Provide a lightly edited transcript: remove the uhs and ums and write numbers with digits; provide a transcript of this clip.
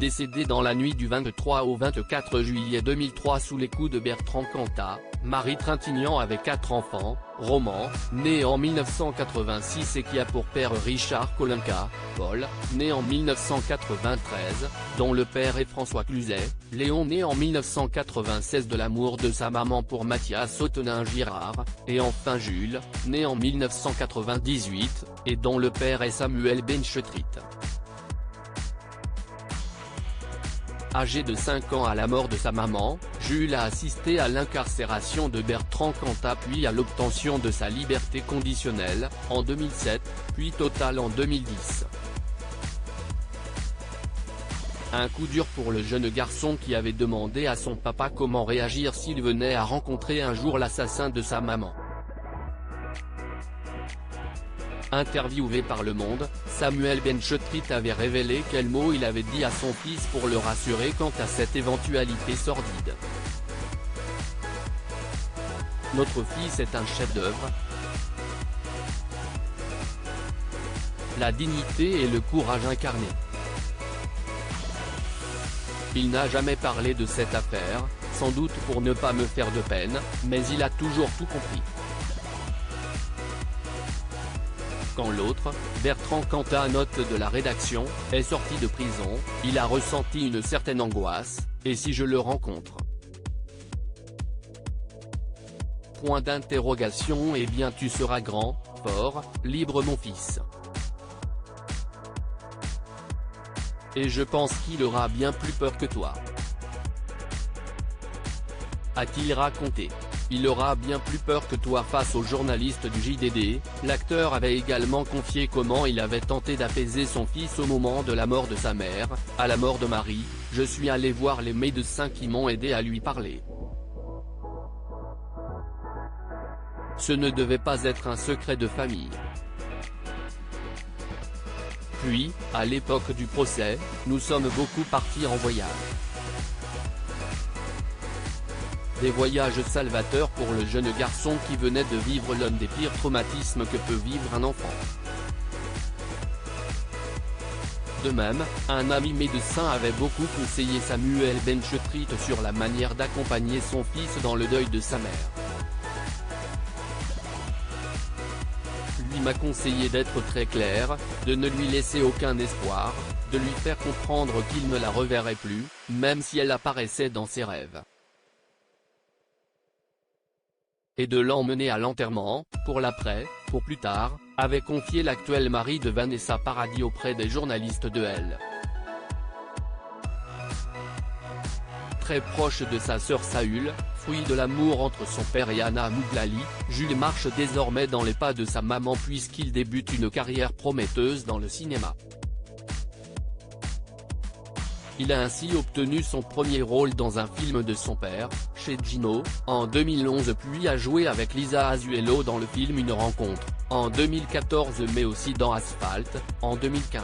décédée dans la nuit du 23 au 24 juillet 2003 sous les coups de Bertrand Cantat, Marie Trintignant avait 4 enfants, Roman, né en 1986 et qui a pour père Richard Kolinka, Paul, né en 1993, dont le père est François Cluzet, Léon né en 1996 de l'amour de sa maman pour Mathias Ottonin-Girard, et enfin Jules, né en 1998, et dont le père est Samuel Benchetrit. Âgé de 5 ans à la mort de sa maman, Jules a assisté à l'incarcération de Bertrand Cantat puis à l'obtention de sa liberté conditionnelle, en 2007, puis totale en 2010. Un coup dur pour le jeune garçon qui avait demandé à son papa comment réagir s'il venait à rencontrer un jour l'assassin de sa maman. Interviewé par Le Monde, Samuel Benchetrit avait révélé quels mots il avait dit à son fils pour le rassurer quant à cette éventualité sordide. « Notre fils est un chef-d'œuvre. La dignité et le courage incarnés. Il n'a jamais parlé de cette affaire, sans doute pour ne pas me faire de peine, mais il a toujours tout compris. » Quand l'autre, Bertrand Cantat, note de la rédaction, est sorti de prison, il a ressenti une certaine angoisse, et si je le rencontre ? Point d'interrogation. Eh bien tu seras grand, fort, libre mon fils. Et je pense qu'il aura bien plus peur que toi. A-t-il raconté. Il aura bien plus peur que toi face aux journalistes du JDD. L'acteur avait également confié comment il avait tenté d'apaiser son fils au moment de la mort de sa mère. À la mort de Marie, je suis allé voir les médecins qui m'ont aidé à lui parler. Ce ne devait pas être un secret de famille. Puis, à l'époque du procès, nous sommes beaucoup partis en voyage. Des voyages salvateurs pour le jeune garçon qui venait de vivre l'un des pires traumatismes que peut vivre un enfant. De même, un ami médecin avait beaucoup conseillé Samuel Benchetrit sur la manière d'accompagner son fils dans le deuil de sa mère. Lui m'a conseillé d'être très clair, de ne lui laisser aucun espoir, de lui faire comprendre qu'il ne la reverrait plus, même si elle apparaissait dans ses rêves. Et de l'emmener à l'enterrement, pour l'après, pour plus tard, avait confié l'actuel mari de Vanessa Paradis auprès des journalistes de Elle. Très proche de sa sœur Saül, fruit de l'amour entre son père et Anna Mouglali, Jules marche désormais dans les pas de sa maman puisqu'il débute une carrière prometteuse dans le cinéma. Il a ainsi obtenu son premier rôle dans un film de son père, chez Gino, en 2011 puis a joué avec Lisa Azuelo dans le film Une rencontre, en 2014 mais aussi dans Asphalt, en 2015.